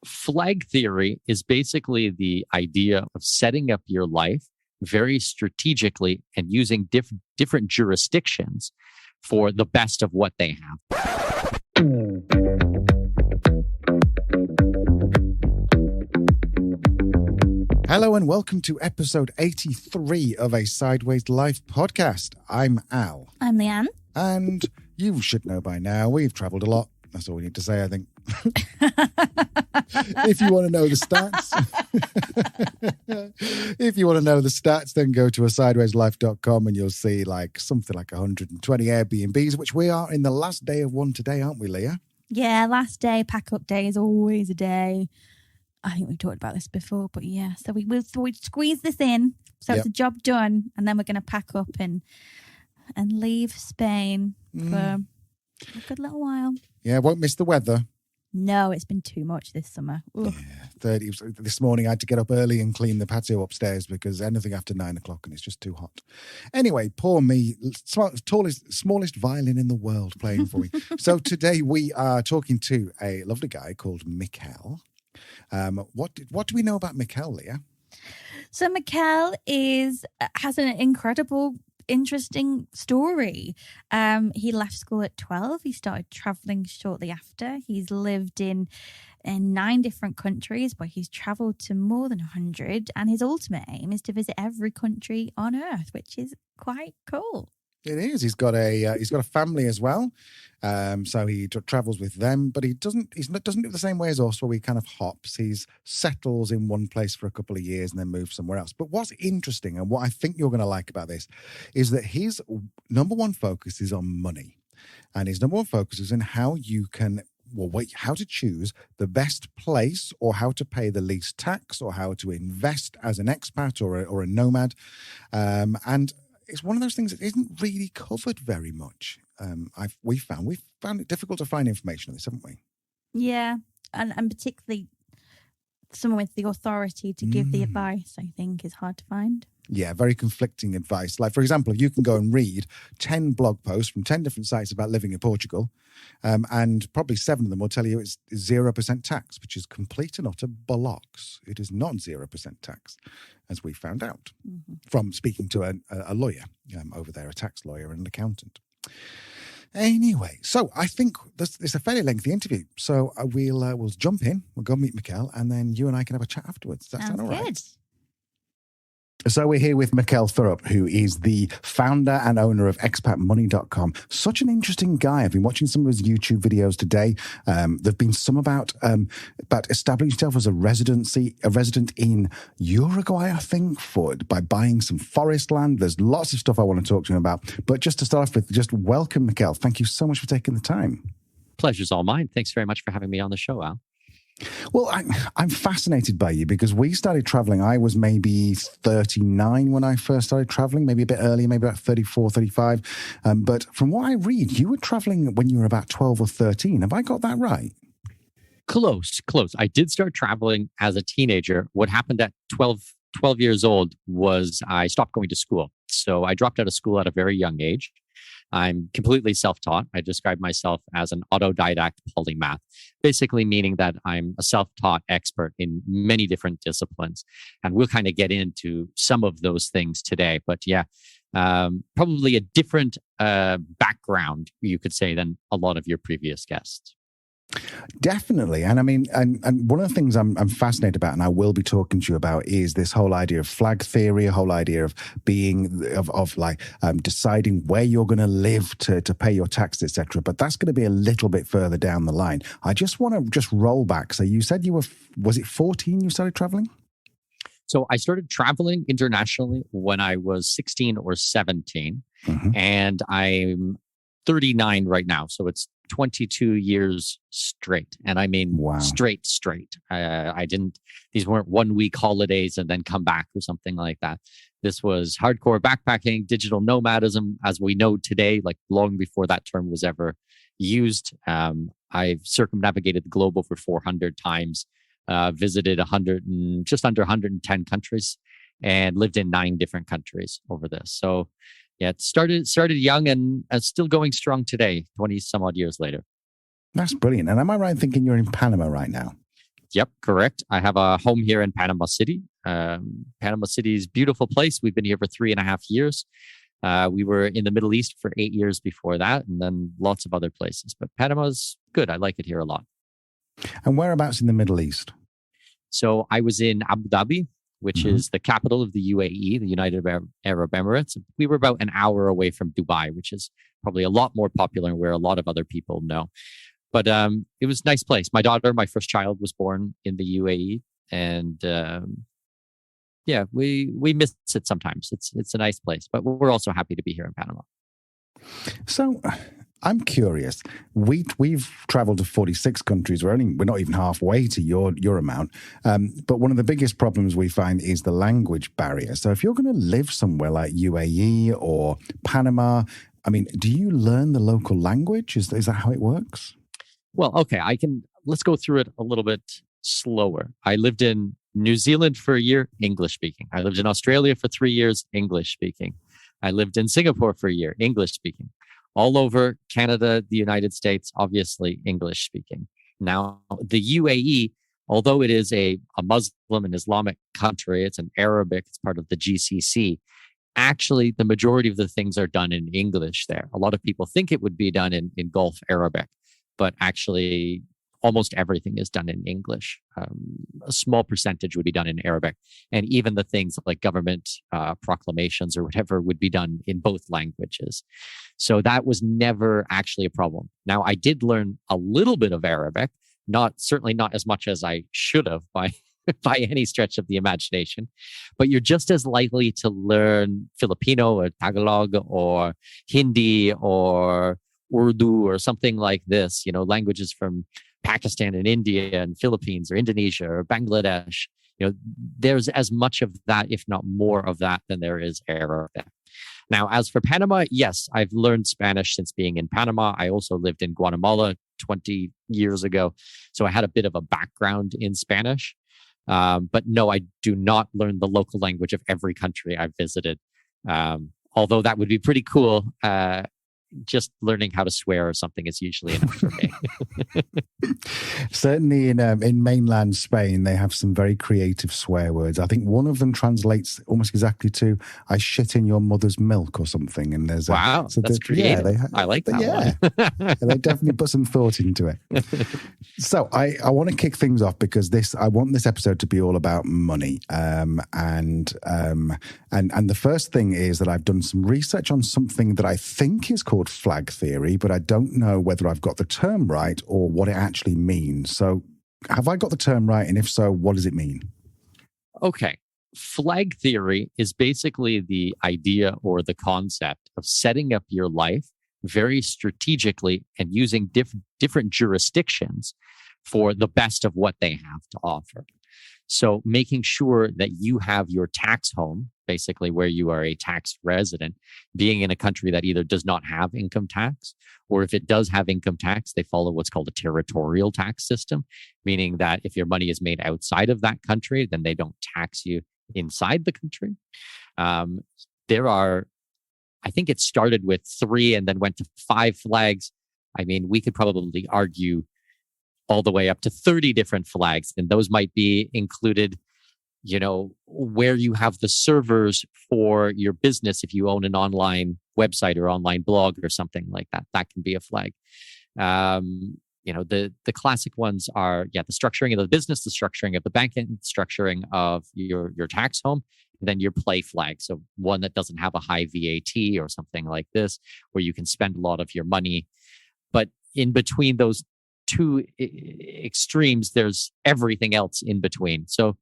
Flag theory is basically the idea of setting up your life very strategically and using different jurisdictions for the best of what they have. Hello and welcome to episode 83 of a Sideways Life podcast. I'm Al. I'm Leanne. And you should know by now, we've travelled a lot. That's all we need to say, I think. If you want to know the stats, then go to sidewayslife.com and you'll see something like 120 Airbnbs, which we are in the last day of one today, aren't we, Leah? Yeah, last day, pack-up day is always a day. I think we've talked about this before, but yeah. So we squeeze this in, so It's a job done, and then we're going to pack up and leave Spain for a good little while. Yeah, won't miss the weather. No, it's been too much this summer. Yeah, 30. This morning I had to get up early and clean the patio upstairs because anything after 9 o'clock and it's just too hot. Anyway, poor me, smallest violin in the world playing for me. So today we are talking to a lovely guy called Mikkel. What do we know about Mikkel, Leah? So Mikkel has an incredible, interesting story. He left school at 12. He started traveling shortly after. He's lived in 9 different countries, but he's traveled to more than 100. And his ultimate aim is to visit every country on Earth, which is quite cool. It is. He's got a family as well, so he travels with them. But he doesn't do it the same way as us, where he kind of hops. He settles in one place for a couple of years and then moves somewhere else. But what's interesting, and what I think you're going to like about this, is that his number one focus is on money, and his number one focus is on how you can. How to choose the best place, or how to pay the least tax, or how to invest as an expat or a nomad, and it's one of those things that isn't really covered very much. We've found it difficult to find information on this, haven't we? Yeah, and particularly someone with the authority to give the advice, I think, is hard to find. Yeah, very conflicting advice. Like, for example, if you can go and read 10 blog posts from 10 different sites about living in Portugal, and probably 7 of them will tell you it's 0% tax, which is complete and utter bollocks. It is not 0% tax, as we found out from speaking to a lawyer over there, a tax lawyer and an accountant. Anyway, so I think it's a fairly lengthy interview. So we'll jump in, we'll go meet Mikkel, and then you and I can have a chat afterwards. Does that sound all right? Good. So we're here with Mikkel Thurup, who is the founder and owner of expatmoney.com. Such an interesting guy. I've been watching some of his YouTube videos today. There've been some about establishing himself as a resident in Uruguay, I think, by buying some forest land. There's lots of stuff I want to talk to him about. But just to start off with, just welcome, Mikkel. Thank you so much for taking the time. Pleasure's all mine. Thanks very much for having me on the show, Al. Well, I'm fascinated by you because we started traveling. I was maybe 39 when I first started traveling, maybe a bit earlier, maybe about 34, 35. But from what I read, you were traveling when you were about 12 or 13. Have I got that right? Close. I did start traveling as a teenager. What happened at 12 years old was I stopped going to school. So I dropped out of school at a very young age. I'm completely self-taught. I describe myself as an autodidact polymath, basically meaning that I'm a self-taught expert in many different disciplines. And we'll kind of get into some of those things today. But yeah, probably a different background, you could say, than a lot of your previous guests. Definitely. And I mean, and one of the things I'm fascinated about, and I will be talking to you about, is this whole idea of flag theory, a whole idea of deciding where you're going to live to pay your tax, etc. But that's going to be a little bit further down the line. I just want to roll back. So you said was it 14 you started traveling? So I started traveling internationally when I was 16 or 17, and I'm 39 right now. So it's 22 years straight. And I mean, straight. These weren't 1 week holidays and then come back or something like that. This was hardcore backpacking, digital nomadism, as we know today, like long before that term was ever used. I've circumnavigated the globe over 400 times, visited just under 110 countries, and lived in 9 different countries over this. So yeah, it started young and still going strong today, 20 some odd years later. That's brilliant. And am I right in thinking you're in Panama right now? Yep, correct. I have a home here in Panama City. Panama City is a beautiful place. We've been here for 3.5 years. We were in the Middle East for 8 years before that, and then lots of other places. But Panama's good. I like it here a lot. And whereabouts in the Middle East? So I was in Abu Dhabi, which is the capital of the UAE, the United Arab Emirates. We were about an hour away from Dubai, which is probably a lot more popular and where a lot of other people know. But it was a nice place. My daughter, my first child, was born in the UAE, and yeah, we miss it sometimes. It's a nice place, but we're also happy to be here in Panama. So I'm curious. We've traveled to 46 countries. We're not even halfway to your amount. But one of the biggest problems we find is the language barrier. So if you're going to live somewhere like UAE or Panama, I mean, do you learn the local language? Is that how it works? Well, okay, let's go through it a little bit slower. I lived in New Zealand for a year, English speaking. I lived in Australia for 3 years, English speaking. I lived in Singapore for a year, English speaking. All over Canada, the United States, obviously English speaking. Now, the UAE, although it is a Muslim and Islamic country, it's an Arabic, it's part of the GCC. Actually, the majority of the things are done in English there. A lot of people think it would be done in Gulf Arabic, but actually almost everything is done in English. A small percentage would be done in Arabic. And even the things like government proclamations or whatever would be done in both languages. So that was never actually a problem. Now, I did learn a little bit of Arabic, certainly not as much as I should have by any stretch of the imagination, but you're just as likely to learn Filipino or Tagalog or Hindi or Urdu or something like this, languages from Pakistan and India and Philippines or Indonesia or Bangladesh. There's as much of that, if not more of that, than there is Arabic. Now, as for Panama, yes, I've learned Spanish since being in Panama. I also lived in Guatemala 20 years ago, so I had a bit of a background in Spanish. But no, I do not learn the local language of every country I've visited. Although that would be pretty cool. Just learning how to swear or something is usually enough for me. Certainly in mainland Spain, they have some very creative swear words. I think one of them translates almost exactly to "I shit in your mother's milk" or something. And there's wow, that's creative. Yeah, I like that one. They definitely put some thought into it. So I want to kick things off because I want this episode to be all about money. And the first thing is that I've done some research on something that I think is called flag theory, but I don't know whether I've got the term right or what it actually means. So have I got the term right? And if so, what does it mean? Okay. Flag theory is basically the idea or the concept of setting up your life very strategically and using different jurisdictions for the best of what they have to offer. So making sure that you have your tax home, basically where you are a tax resident, being in a country that either does not have income tax, or if it does have income tax, they follow what's called a territorial tax system, meaning that if your money is made outside of that country, then they don't tax you inside the country. There are, I think it started with 3 and then went to 5 flags. I mean, we could probably argue all the way up to 30 different flags. And those might be included, where you have the servers for your business. If you own an online website or online blog or something like that, that can be a flag. The classic ones are, the structuring of the business, the structuring of the bank, and structuring of your tax home, and then your play flag. So one that doesn't have a high VAT or something like this, where you can spend a lot of your money. But in between those 2 extremes, there's everything else in between. So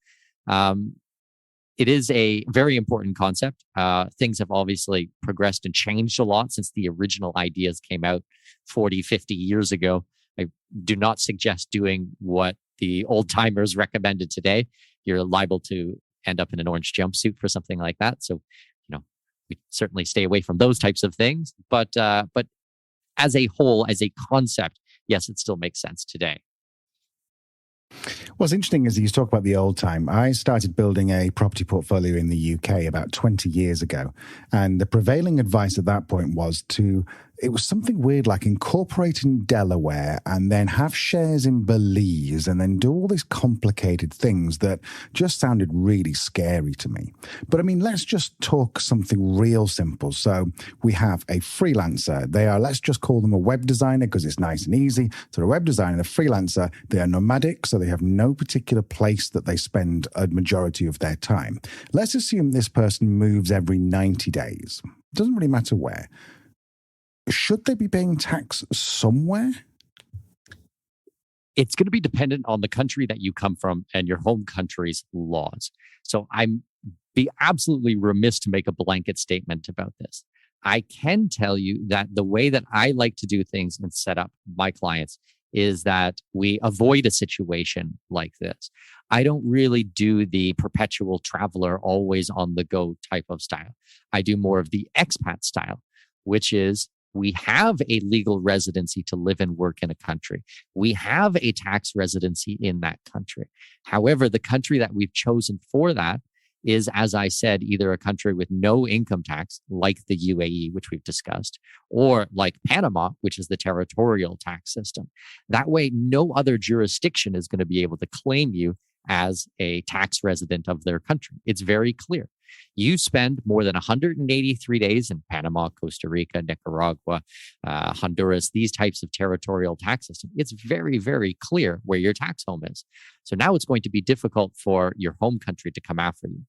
it is a very important concept. Things have obviously progressed and changed a lot since the original ideas came out 40, 50 years ago. I do not suggest doing what the old timers recommended today. You're liable to end up in an orange jumpsuit for something like that. So, we certainly stay away from those types of things. But as a whole, as a concept, yes, it still makes sense today. What's interesting is you talk about the old time. I started building a property portfolio in the UK about 20 years ago. And the prevailing advice at that point was to it was something weird like incorporate in Delaware and then have shares in Belize and then do all these complicated things that just sounded really scary to me. But I mean, let's just talk something real simple. So we have a freelancer. They are, let's just call them a web designer because it's nice and easy. So a web designer and a freelancer, they are nomadic, so they have no particular place that they spend a majority of their time. Let's assume this person moves every 90 days. Doesn't really matter where. Should they be paying tax somewhere? It's going to be dependent on the country that you come from and your home country's laws. So I'm be absolutely remiss to make a blanket statement about this. I can tell you that the way that I like to do things and set up my clients is that we avoid a situation like this. I don't really do the perpetual traveler, always on the go type of style. I do more of the expat style, which is we have a legal residency to live and work in a country. We have a tax residency in that country. However, the country that we've chosen for that is, as I said, either a country with no income tax, like the UAE, which we've discussed, or like Panama, which is the territorial tax system. That way, no other jurisdiction is going to be able to claim you as a tax resident of their country. It's very clear. You spend more than 183 days in Panama, Costa Rica, Nicaragua, Honduras, these types of territorial tax systems. It's very, very clear where your tax home is. So now it's going to be difficult for your home country to come after you.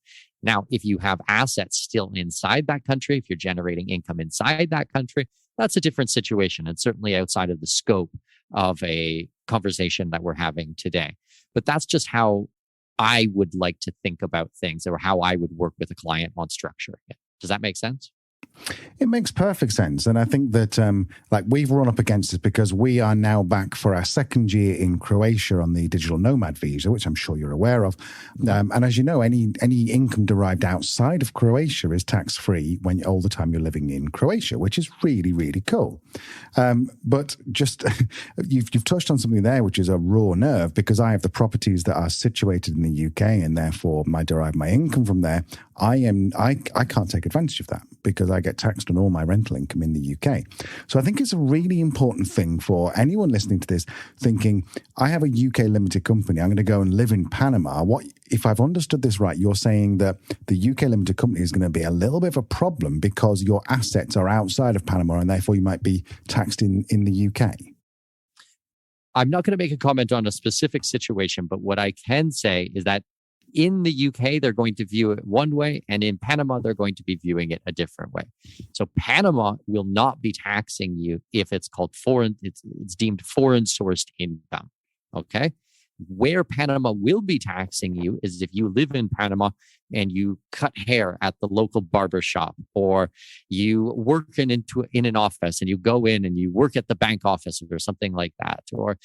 Now, if you have assets still inside that country, if you're generating income inside that country, that's a different situation and certainly outside of the scope of a conversation that we're having today. But that's just how I would like to think about things or how I would work with a client on structuring it. Does that make sense? It makes perfect sense. And I think that like we've run up against this because we are now back for our second year in Croatia on the digital nomad visa, which I'm sure you're aware of. And as you know, any income derived outside of Croatia is tax-free when all the time you're living in Croatia, which is really, really cool. But just you've touched on something there, which is a raw nerve, because I have the properties that are situated in the UK and therefore I derive my income from there. I can't take advantage of that because I get taxed on all my rental income in the UK. So I think it's a really important thing for anyone listening to this thinking, I have a UK limited company, I'm going to go and live in Panama. What, if I've understood this right, you're saying that the UK limited company is going to be a little bit of a problem because your assets are outside of Panama and therefore you might be taxed in the UK. I'm not going to make a comment on a specific situation, but what I can say is that in the UK, they're going to view it one way, and in Panama, they're going to be viewing it a different way. So Panama will not be taxing you if it's called foreign, it's deemed foreign sourced income. Okay. Where Panama will be taxing you is if you live in Panama and you cut hair at the local barber shop, or you work in an office and you go in and you work at the bank office or something like that, or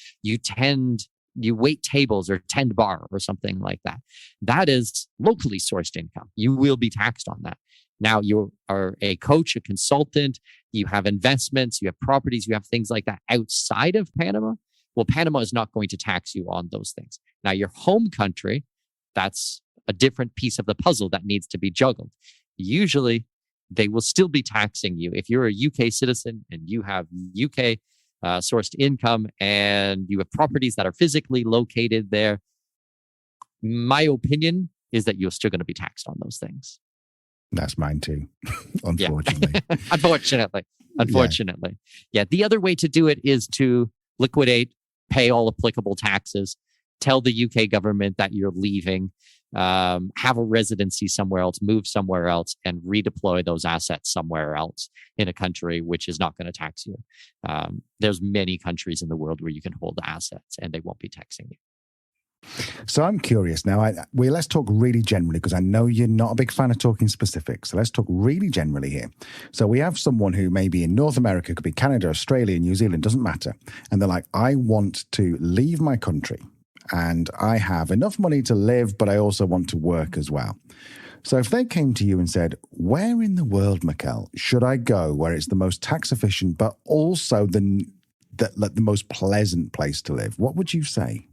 you wait tables or tend bar or something like that. That is locally sourced income. You will be taxed on that. Now you are a coach, a consultant, you have investments, you have properties, you have things like that outside of Panama. Well, Panama is not going to tax you on those things. Now your home country, that's a different piece of the puzzle that needs to be juggled. Usually they will still be taxing you. If you're a UK citizen and you have UK sourced income and you have properties that are physically located there, my opinion is that you're still going to be taxed on those things. That's mine too, unfortunately. Unfortunately. Yeah. The other way to do it is to liquidate, pay all applicable taxes, tell the UK government that you're leaving, have a residency somewhere else, move somewhere else, and redeploy those assets somewhere else in a country which is not going to tax you. There's many countries in the world where you can hold assets and they won't be taxing you. So I'm curious now. Let's talk really generally because I know you're not a big fan of talking specifics. So let's talk really generally here. So we have someone who may be in North America, could be Canada, Australia, New Zealand, doesn't matter. And they're like, I want to leave my country. And I have enough money to live, but I also want to work as well. So if they came to you and said, where in the world, Mikkel, should I go where it's the most tax efficient, but also the most pleasant place to live? What would you say?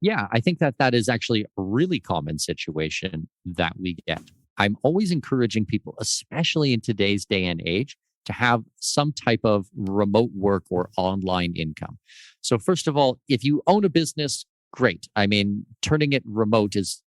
Yeah, I think that is actually a really common situation that we get. I'm always encouraging people, especially in today's day and age, to have some type of remote work or online income. So first of all, if you own a business, great. I mean, turning it remote is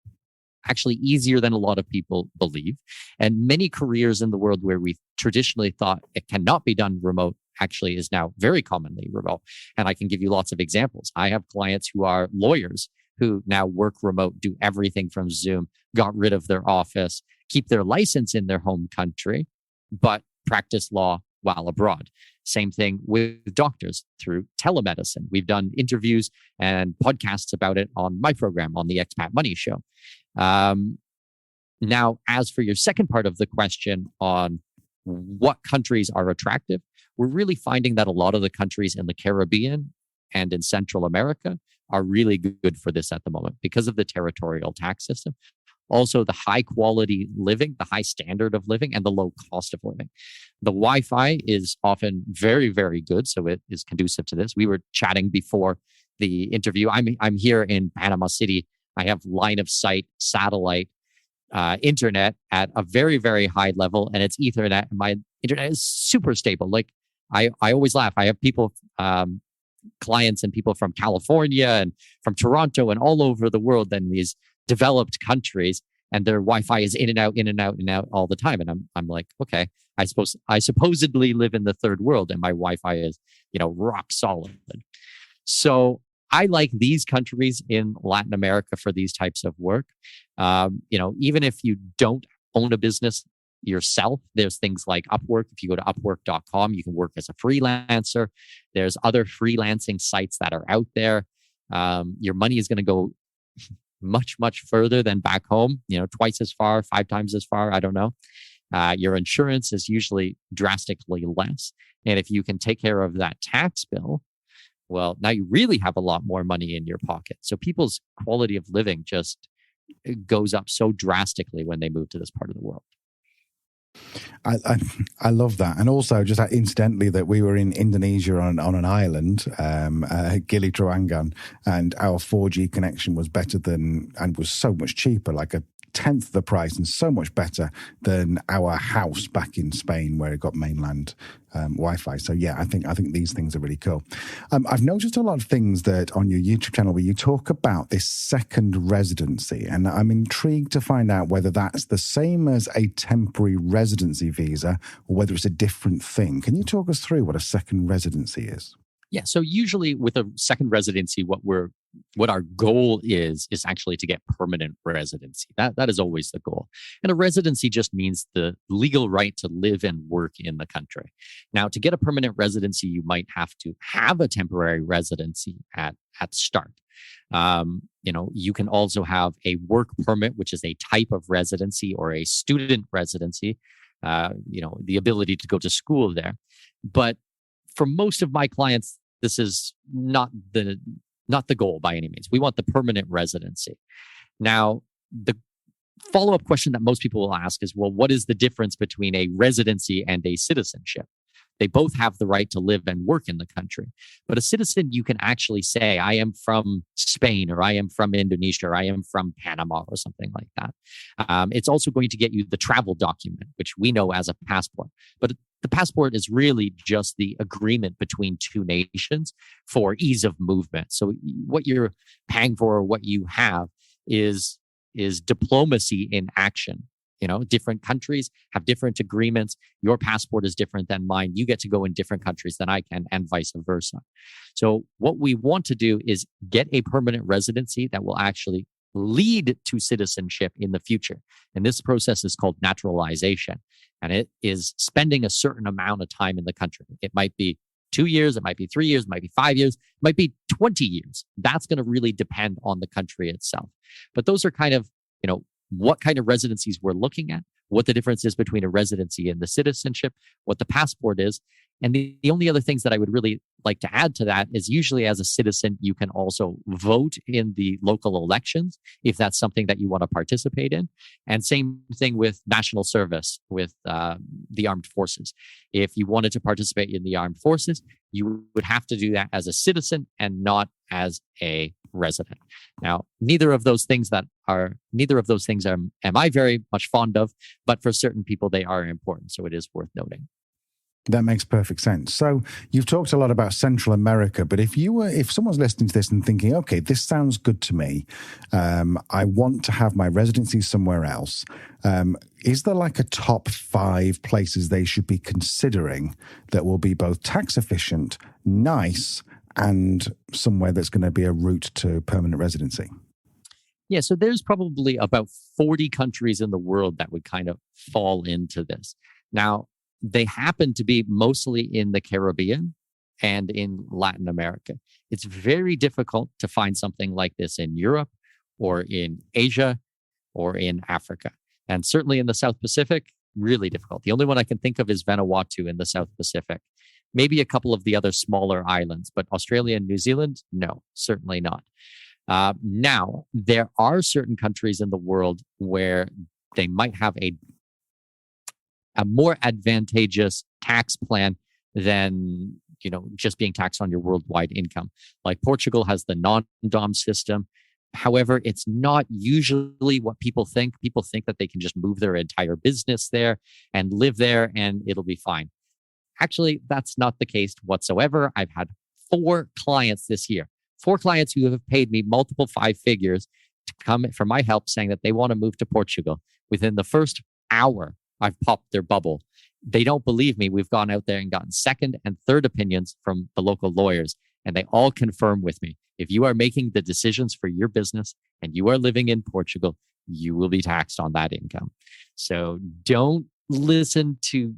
actually easier than a lot of people believe. And many careers in the world where we traditionally thought it cannot be done remote actually is now very commonly remote. And I can give you lots of examples. I have clients who are lawyers who now work remote, do everything from Zoom, got rid of their office, keep their license in their home country, but practice law while abroad. Same thing with doctors through telemedicine. We've done interviews and podcasts about it on my program on the Expat Money Show. Now, as for your second part of the question on what countries are attractive, we're really finding that a lot of the countries in the Caribbean and in Central America are really good for this at the moment because of the territorial tax system. Also, the high quality living, the high standard of living, and the low cost of living. The Wi-Fi is often very, very good, so it is conducive to this. We were chatting before the interview. I'm here in Panama City. I have line of sight satellite internet at a very, very high level, and it's Ethernet. And my internet is super stable. Like I always laugh. I have people, clients and people from California and from Toronto and all over the world in these developed countries, and their Wi-Fi is in and out, in and out, and out all the time. And I'm like, okay, I supposedly live in the third world, and my Wi-Fi is, rock solid. So I like these countries in Latin America for these types of work. Even if you don't own a business yourself, there's things like Upwork. If you go to upwork.com, you can work as a freelancer. There's other freelancing sites that are out there. Your money is going to go much, much further than back home, twice as far, 5 times as far. I don't know. Your insurance is usually drastically less. And if you can take care of that tax bill, well, now you really have a lot more money in your pocket. So people's quality of living just goes up so drastically when they move to this part of the world. I love that. And also, just incidentally, that we were in Indonesia on an island, Gili Trawangan, and our 4G connection was better than, and was so much cheaper, like a tenth the price, and so much better than our house back in Spain where it got mainland Wi-Fi. So yeah, I think these things are really cool. I've noticed a lot of things that on your YouTube channel where you talk about this second residency, and I'm intrigued to find out whether that's the same as a temporary residency visa or whether it's a different thing. Can you talk us through what a second residency is? Yeah. So usually with a second residency, what our goal is actually to get permanent residency. That is always the goal. And a residency just means the legal right to live and work in the country. Now, to get a permanent residency, you might have to have a temporary residency at the start. You can also have a work permit, which is a type of residency, or a student residency, the ability to go to school there. But for most of my clients, this is not the goal by any means. We want the permanent residency. Now, the follow-up question that most people will ask is, well, what is the difference between a residency and a citizenship? They both have the right to live and work in the country. But a citizen, you can actually say, I am from Spain, or I am from Indonesia, or I am from Panama, or something like that. It's also going to get you the travel document, which we know as a passport. But the passport is really just the agreement between two nations for ease of movement. So what you're paying for, or what you have, is diplomacy in action. Different countries have different agreements. Your passport is different than mine. You get to go in different countries than I can, and vice versa. So what we want to do is get a permanent residency that will actually lead to citizenship in the future. And this process is called naturalization. And it is spending a certain amount of time in the country. It might be 2 years, it might be 3 years, it might be 5 years, it might be 20 years. That's going to really depend on the country itself. But those are kind of, what kind of residencies we're looking at, what the difference is between a residency and the citizenship, what the passport is. And the only other things that I would really like to add to that is, usually as a citizen, you can also vote in the local elections if that's something that you want to participate in. And same thing with national service, with the armed forces. If you wanted to participate in the armed forces, you would have to do that as a citizen and not as a resident. Now, neither of those things am I very much fond of, but for certain people, they are important. So it is worth noting. That makes perfect sense. So you've talked a lot about Central America, but if someone's listening to this and thinking, okay, this sounds good to me, I want to have my residency somewhere else. Is there like a top 5 places they should be considering that will be both tax efficient, nice, and somewhere that's going to be a route to permanent residency? Yeah, so there's probably about 40 countries in the world that would kind of fall into this. Now, they happen to be mostly in the Caribbean and in Latin America. It's very difficult to find something like this in Europe or in Asia or in Africa. And certainly in the South Pacific, really difficult. The only one I can think of is Vanuatu in the South Pacific. Maybe a couple of the other smaller islands, but Australia and New Zealand, no, certainly not. Now, there are certain countries in the world where they might have a more advantageous tax plan than, just being taxed on your worldwide income. Like Portugal has the non-dom system. However, it's not usually what people think. People think that they can just move their entire business there and live there and it'll be fine. Actually, that's not the case whatsoever. I've had 4 clients this year, 4 clients who have paid me multiple 5 figures to come for my help saying that they want to move to Portugal. Within the first hour, I've popped their bubble. They don't believe me. We've gone out there and gotten second and third opinions from the local lawyers, and they all confirm with me. If you are making the decisions for your business and you are living in Portugal, you will be taxed on that income. So don't listen to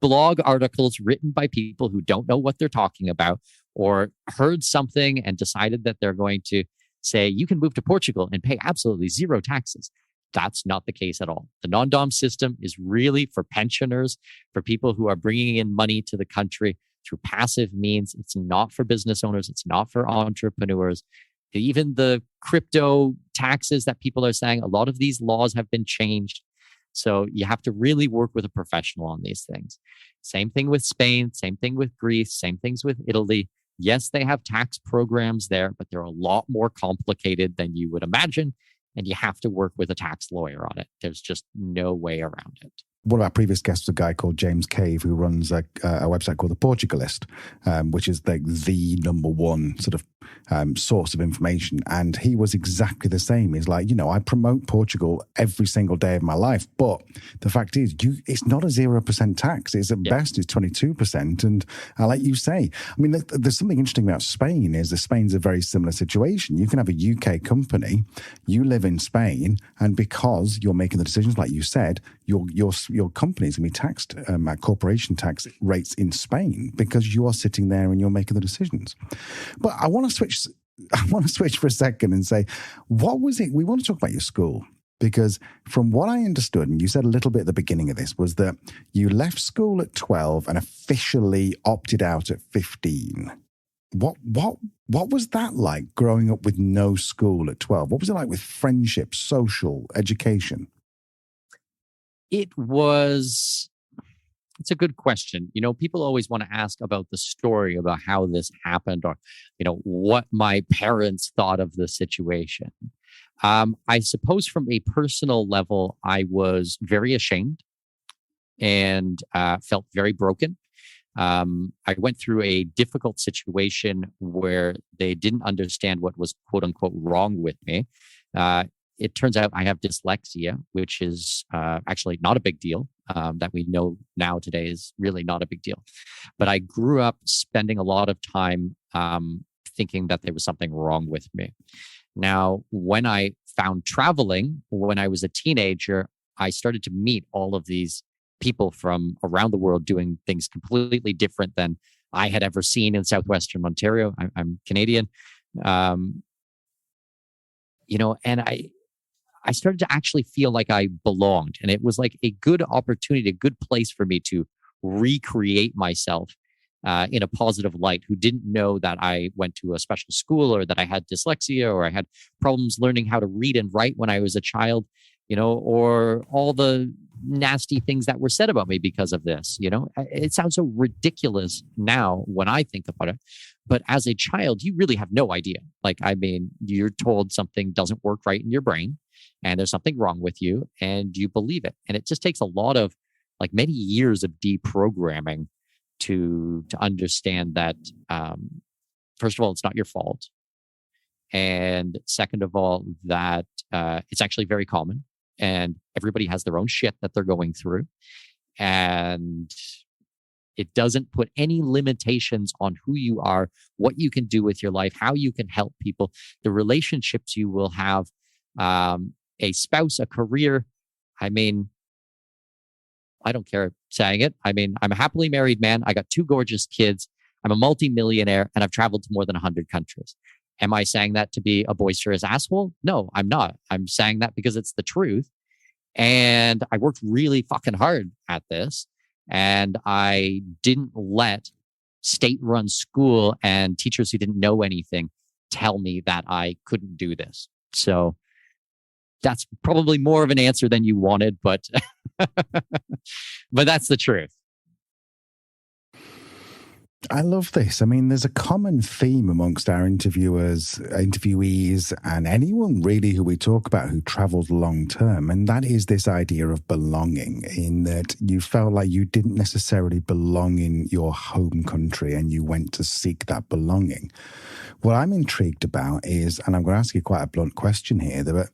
blog articles written by people who don't know what they're talking about or heard something and decided that they're going to say, you can move to Portugal and pay absolutely 0 taxes. That's not the case at all. The non-dom system is really for pensioners, for people who are bringing in money to the country through passive means. It's not for business owners. It's not for entrepreneurs. Even the crypto taxes that people are saying, a lot of these laws have been changed. So you have to really work with a professional on these things. Same thing with Spain, same thing with Greece, same things with Italy. Yes, they have tax programs there, but they're a lot more complicated than you would imagine. And you have to work with a tax lawyer on it. There's just no way around it. One of our previous guests was a guy called James Cave, who runs a website called The Portugalist, which is the number one sort of source of information. And he was exactly the same. He's like, I promote Portugal every single day of my life. But the fact is, it's not a 0% tax. It's at best, it's 22%. And like you say, I mean, there's something interesting about Spain is that Spain's a very similar situation. You can have a UK company, you live in Spain, and because you're making the decisions, like you said, your company is going to be taxed at corporation tax rates in Spain because you are sitting there and you're making the decisions. But I want to switch for a second and say, what was it? We want to talk about your school because from what I understood, and you said a little bit at the beginning of this, was that you left school at 12 and officially opted out at 15. What was that like growing up with no school at 12? What was it like with friendships, social, education? It's a good question. People always want to ask about the story about how this happened or, what my parents thought of the situation. I suppose from a personal level, I was very ashamed and felt very broken. I went through a difficult situation where they didn't understand what was quote unquote wrong with me. It turns out I have dyslexia, which is actually not a big deal. That we know now today is really not a big deal. But I grew up spending a lot of time thinking that there was something wrong with me. Now, when I found traveling, when I was a teenager, I started to meet all of these people from around the world doing things completely different than I had ever seen in Southwestern Ontario. I'm Canadian. And I started to actually feel like I belonged. And it was like a good opportunity, a good place for me to recreate myself in a positive light, who didn't know that I went to a special school or that I had dyslexia or I had problems learning how to read and write when I was a child, or all the nasty things that were said about me because of this. It sounds so ridiculous now when I think about it. But as a child, you really have no idea. You're told something doesn't work right in your brain and there's something wrong with you and you believe it. And it just takes a lot of many years of deprogramming to understand that, first of all, it's not your fault. And second of all, that it's actually very common, and everybody has their own shit that they're going through. And it doesn't put any limitations on who you are, what you can do with your life, how you can help people, the relationships you will have, a spouse, a career. I mean, I don't care saying it. I mean, I'm a happily married man. I got 2 gorgeous kids. I'm a multimillionaire, and I've traveled to more than 100 countries. Am I saying that to be a boisterous asshole? No, I'm not. I'm saying that because it's the truth. And I worked really fucking hard at this. And I didn't let state-run school and teachers who didn't know anything tell me that I couldn't do this. So that's probably more of an answer than you wanted, but but that's the truth. I love this. I mean, there's a common theme amongst our interviewees, and anyone really who we talk about who travels long term, and that is this idea of belonging, in that you felt like you didn't necessarily belong in your home country and you went to seek that belonging. What I'm intrigued about is, and I'm going to ask you quite a blunt question here, that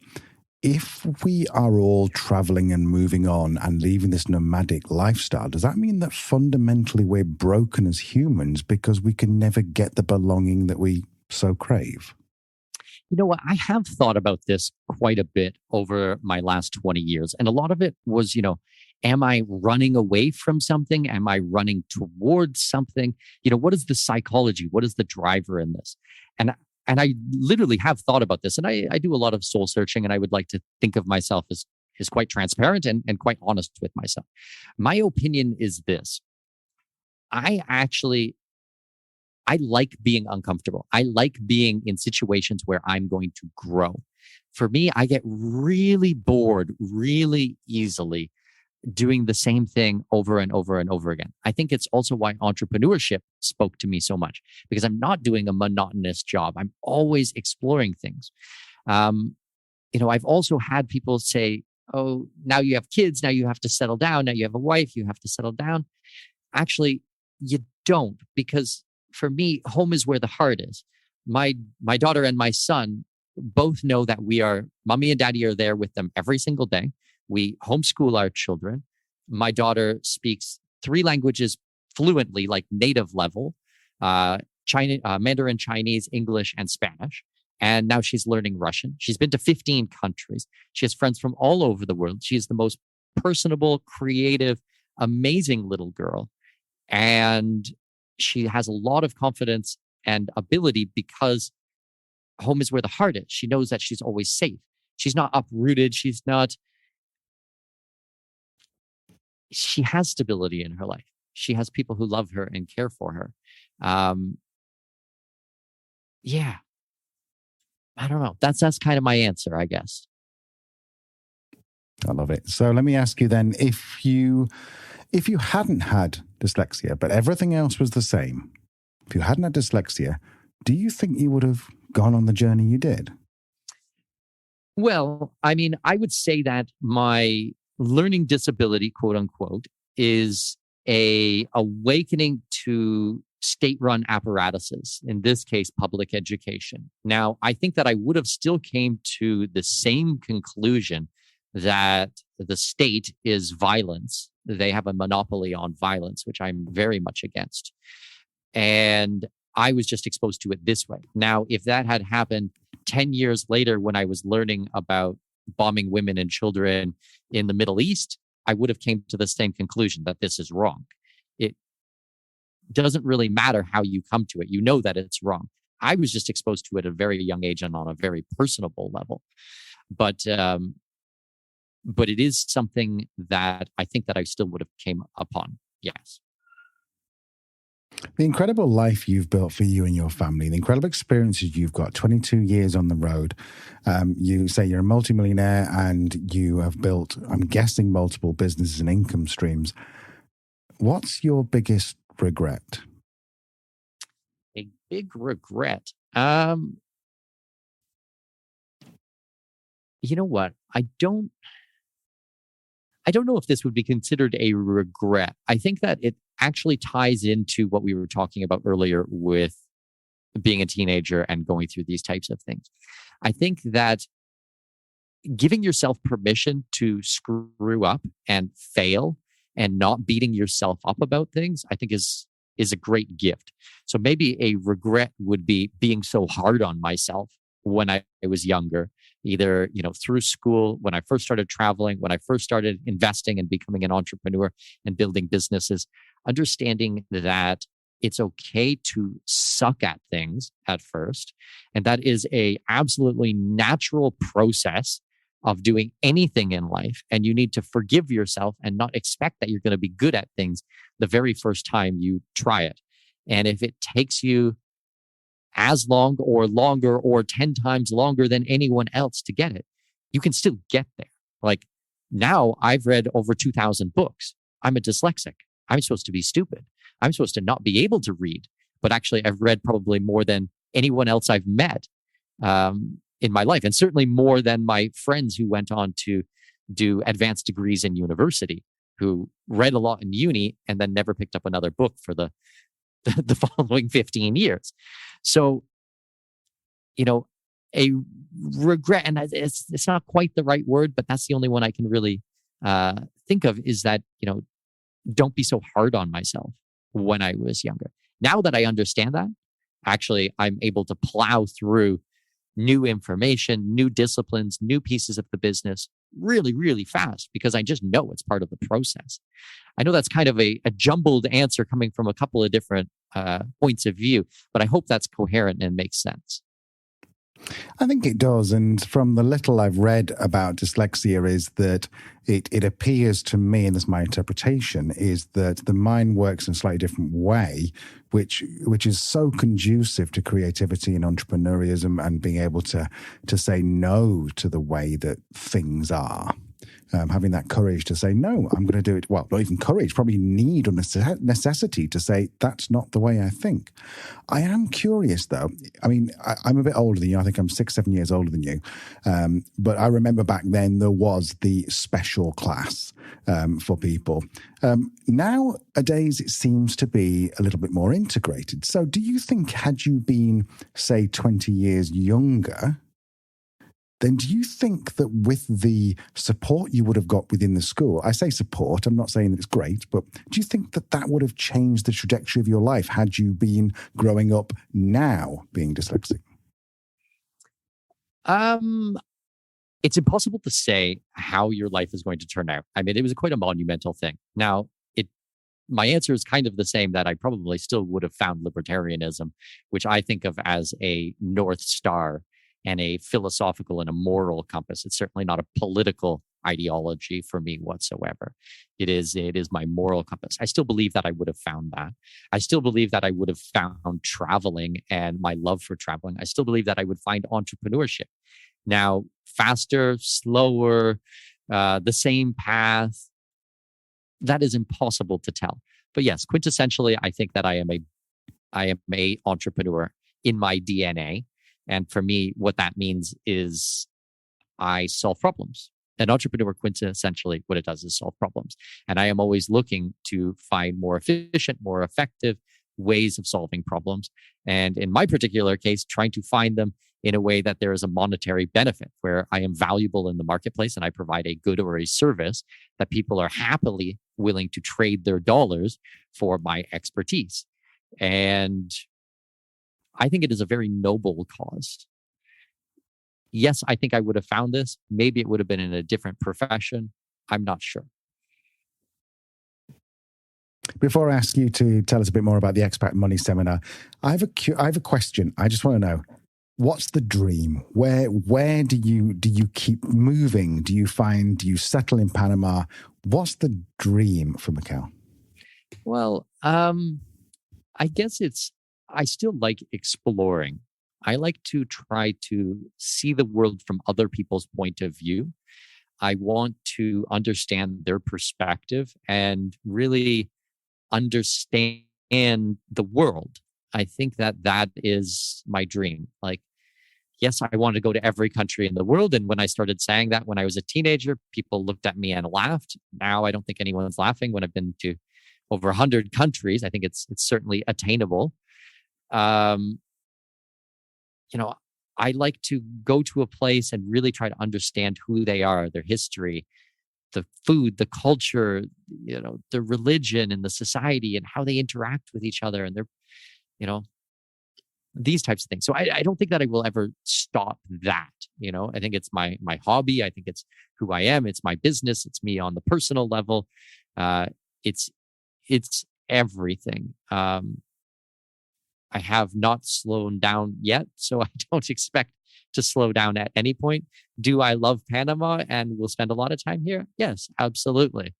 if we are all traveling and moving on and leaving this nomadic lifestyle, does that mean that fundamentally we're broken as humans because we can never get the belonging that we so crave? You know what? I have thought about this quite a bit over my last 20 years. And a lot of it was, am I running away from something? Am I running towards something? What is the psychology? What is the driver in this? And I literally have thought about this, and I do a lot of soul searching, and I would like to think of myself as quite transparent and quite honest with myself. My opinion is this. I like being uncomfortable. I like being in situations where I'm going to grow. For me, I get really bored really easily doing the same thing over and over and over again. I think it's also why entrepreneurship spoke to me so much, because I'm not doing a monotonous job. I'm always exploring things. I've also had people say, oh, now you have kids, now you have to settle down, now you have a wife, you have to settle down. Actually, you don't, because for me, home is where the heart is. My daughter and my son both know that mommy and daddy are there with them every single day. We homeschool our children. My daughter speaks 3 languages fluently, like native level, Mandarin, Chinese, English, and Spanish. And now she's learning Russian. She's been to 15 countries. She has friends from all over the world. She is the most personable, creative, amazing little girl. And she has a lot of confidence and ability because home is where the heart is. She knows that she's always safe. She's not uprooted. She has stability in her life. She has people who love her and care for her. Yeah. I don't know. That's kind of my answer, I guess. I love it. So let me ask you then, if you hadn't had dyslexia, but everything else was the same, if you hadn't had dyslexia, do you think you would have gone on the journey you did? Well, I mean, I would say that my learning disability, quote unquote, is a awakening to state-run apparatuses, in this case, public education. Now, I think that I would have still came to the same conclusion that the state is violence. They have a monopoly on violence, which I'm very much against. And I was just exposed to it this way. Now, if that had happened 10 years later when I was learning about bombing women and children in the Middle East, I would have came to the same conclusion that this is wrong. It doesn't really matter how you come to it. You know that it's wrong. I was just exposed to it at a very young age and on a very personable level. But it is something that I think that I still would have came upon. Yes. The incredible life you've built for you and your family, the incredible experiences you've got, 22 years on the road. You say you're a multimillionaire and you have built, I'm guessing, multiple businesses and income streams. What's your biggest regret? A big regret. You know what? I don't know if this would be considered a regret. I think that it actually ties into what we were talking about earlier with being a teenager and going through these types of things. I think that giving yourself permission to screw up and fail and not beating yourself up about things, I think is a great gift. So maybe a regret would be being so hard on myself when I was younger, either, through school, when I first started traveling, when I first started investing and becoming an entrepreneur and building businesses, understanding that it's okay to suck at things at first. And that is a absolutely natural process of doing anything in life. And you need to forgive yourself and not expect that you're going to be good at things the very first time you try it. And if it takes you as long or longer or 10 times longer than anyone else to get it, you can still get there. Like now I've read over 2,000 books. I'm a dyslexic. I'm supposed to be stupid. I'm supposed to not be able to read, but actually I've read probably more than anyone else I've met in my life, and certainly more than my friends who went on to do advanced degrees in university, who read a lot in uni and then never picked up another book for the following 15 years. So, a regret, and it's not quite the right word, but that's the only one I can really think of, is that, don't be so hard on myself when I was younger. Now that I understand that, actually, I'm able to plow through new information, new disciplines, new pieces of the business really, really fast because I just know it's part of the process. I know that's kind of a jumbled answer coming from a couple of different points of view, but I hope that's coherent and makes sense. I think it does. And from the little I've read about dyslexia is that it appears to me, and this is my interpretation, is that the mind works in a slightly different way, which is so conducive to creativity and entrepreneurism and being able to say no to the way that things are. Having that courage to say, no, I'm going to do it. Well, not even courage, probably need or necessity to say, that's not the way I think. I am curious, though. I mean, I'm a bit older than you. I think I'm 6-7 years older than you. But I remember back then there was the special class for people. Nowadays, it seems to be a little bit more integrated. So do you think, had you been, say, 20 years younger, then do you think that with the support you would have got within the school, I say support, I'm not saying that it's great, but do you think that would have changed the trajectory of your life had you been growing up now being dyslexic? It's impossible to say how your life is going to turn out. I mean, it was quite a monumental thing. Now, my answer is kind of the same, that I probably still would have found libertarianism, which I think of as a North Star and a philosophical and a moral compass. It's certainly not a political ideology for me whatsoever. It is my moral compass. I still believe that I would have found that. I still believe that I would have found traveling and my love for traveling. I still believe that I would find entrepreneurship. Now, faster, slower, the same path, that is impossible to tell. But yes, quintessentially, I think that I am a entrepreneur in my DNA. And for me, what that means is I solve problems. An entrepreneur, quintessentially, what it does is solve problems. And I am always looking to find more efficient, more effective ways of solving problems. And in my particular case, trying to find them in a way that there is a monetary benefit, where I am valuable in the marketplace and I provide a good or a service that people are happily willing to trade their dollars for my expertise. And I think it is a very noble cause. Yes, I think I would have found this. Maybe it would have been in a different profession. I'm not sure. Before I ask you to tell us a bit more about the Expat Money Seminar, I have a question. I just want to know, what's the dream? Where do you keep moving? Do you settle in Panama? What's the dream for Mikhail? Well, I guess I still like exploring. I like to try to see the world from other people's point of view. I want to understand their perspective and really understand the world. I think that is my dream. Like, yes, I want to go to every country in the world. And when I started saying that when I was a teenager, people looked at me and laughed. Now I don't think anyone's laughing when I've been to over 100 countries. I think it's certainly attainable. I like to go to a place and really try to understand who they are, their history, the food, the culture, the religion and the society and how they interact with each other and these types of things. So I don't think that I will ever stop that. I think it's my hobby. I think it's who I am. It's my business. It's me on the personal level. It's everything. I have not slowed down yet, so I don't expect to slow down at any point. Do I love Panama and we'll spend a lot of time here? Yes, absolutely.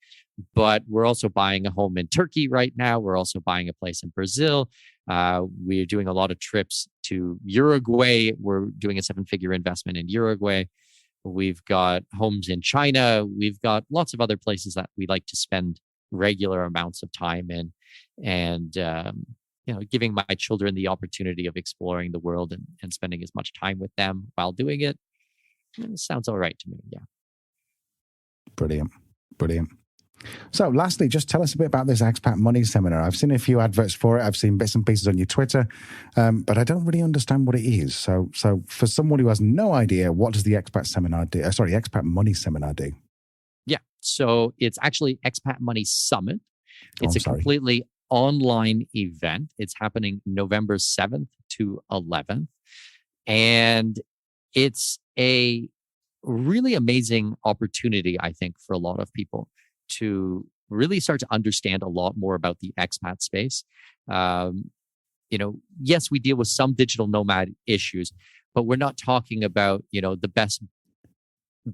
But we're also buying a home in Turkey right now. We're also buying a place in Brazil. We're doing a lot of trips to Uruguay. We're doing a 7-figure investment in Uruguay. We've got homes in China. We've got lots of other places that we like to spend regular amounts of time in. And, giving my children the opportunity of exploring the world and spending as much time with them while doing it, sounds all right to me. Yeah. Brilliant. So lastly, just tell us a bit about this Expat Money Seminar. I've seen a few adverts for it. I've seen bits and pieces on your Twitter, but I don't really understand what it is. So for someone who has no idea, what does the Expat Money Seminar do? Yeah. So it's actually Expat Money Summit. It's completely online event. It's happening November 7th to 11th. And it's a really amazing opportunity, I think, for a lot of people to really start to understand a lot more about the expat space. Yes, we deal with some digital nomad issues, but we're not talking about, the best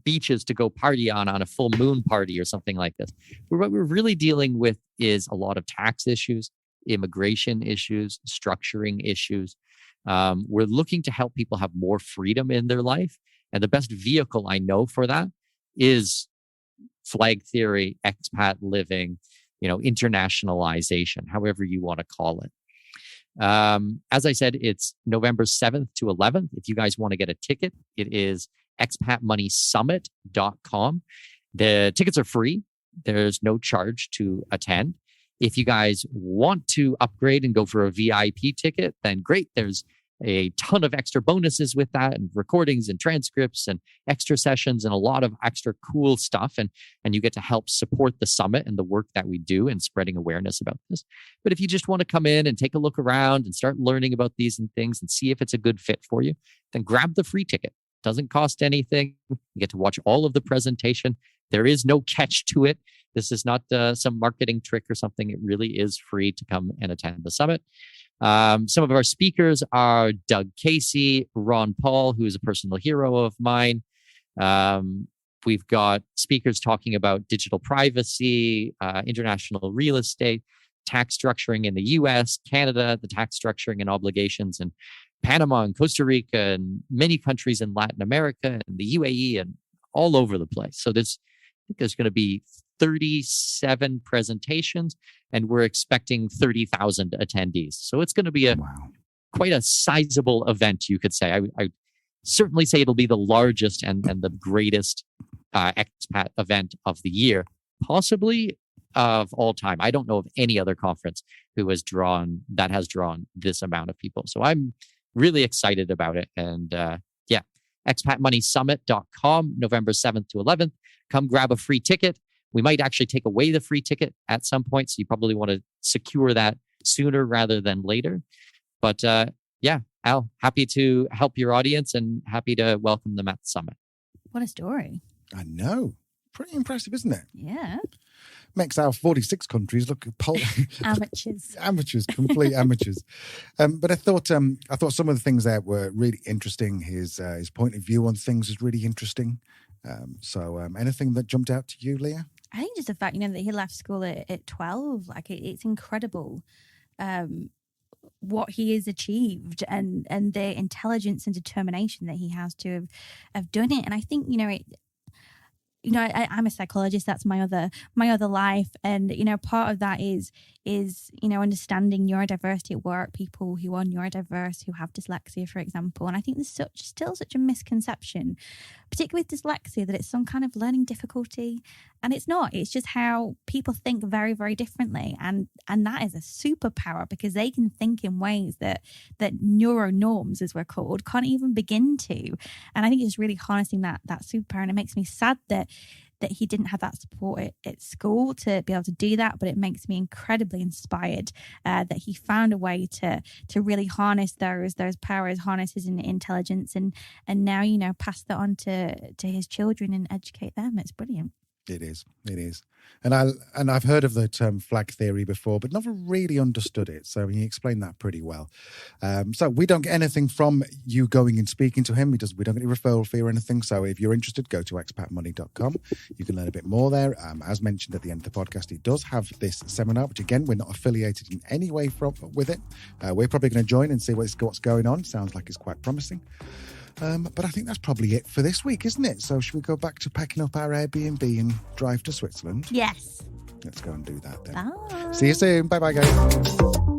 beaches to go party on a full moon party or something like this. What we're really dealing with is a lot of tax issues, immigration issues, structuring issues. We're looking to help people have more freedom in their life. And the best vehicle I know for that is flag theory, expat living, internationalization, however you want to call it. As I said, it's November 7th to 11th. If you guys want to get a ticket, it is expatmoneysummit.com. The tickets are free. There's no charge to attend. If you guys want to upgrade and go for a VIP ticket, then great. There's a ton of extra bonuses with that and recordings and transcripts and extra sessions and a lot of extra cool stuff. And you get to help support the summit and the work that we do and spreading awareness about this. But if you just want to come in and take a look around and start learning about these and things and see if it's a good fit for you, then grab the free ticket. Doesn't cost anything. You get to watch all of the presentation. There is no catch to it. This is not some marketing trick or something. It really is free to come and attend the summit. Some of our speakers are Doug Casey, Ron Paul, who is a personal hero of mine. We've got speakers talking about digital privacy, international real estate, tax structuring in the US, Canada, the tax structuring and obligations in Panama and Costa Rica and many countries in Latin America and the UAE and all over the place. So I think there's going to be 37 presentations and we're expecting 30,000 attendees. So it's going to be quite a sizable event, you could say. I certainly say it'll be the largest and the greatest expat event of the year, possibly of all time. I don't know of any other conference that has drawn this amount of people. So I'm really excited about it. And expatmoneysummit.com, November 7th to 11th. Come grab a free ticket. We might actually take away the free ticket at some point. So you probably want to secure that sooner rather than later. But Al, happy to help your audience and happy to welcome them at the summit. What a story. I know. Pretty impressive, isn't it? Yeah. Makes our 46 countries look amateurs, complete amateurs. But I thought some of the things there were really interesting. His point of view on things is really interesting. So anything that jumped out to you, Leah? I think just the fact, that he left school at 12, like it's incredible what he has achieved and the intelligence and determination that he has to have done it. And I think, I'm a psychologist. That's my other life. And, part of that is, understanding neurodiversity at work, people who are neurodiverse, who have dyslexia, for example. And I think there's still such a misconception, particularly with dyslexia, that it's some kind of learning difficulty. And it's not. It's just how people think very, very differently. And that is a superpower, because they can think in ways that neuronorms, as we're called, can't even begin to. And I think it's really harnessing that superpower. And it makes me sad that he didn't have that support at school to be able to do that. But it makes me incredibly inspired that he found a way to really harness those powers, harness his intelligence, and now, pass that on to his children and educate them. It's brilliant. It is. And I've heard of the term flag theory before, but never really understood it. So he explained that pretty well. So we don't get anything from you going and speaking to him. We don't get any referral fee or anything. So if you're interested, go to expatmoney.com. You can learn a bit more there. As mentioned at the end of the podcast, he does have this seminar, which again, we're not affiliated in any way with it. We're probably going to join and see what's going on. Sounds like it's quite promising. But I think that's probably it for this week, isn't it? So should we go back to packing up our Airbnb and drive to Switzerland? Yes. Let's go and do that then. Bye. See you soon. Bye-bye, guys.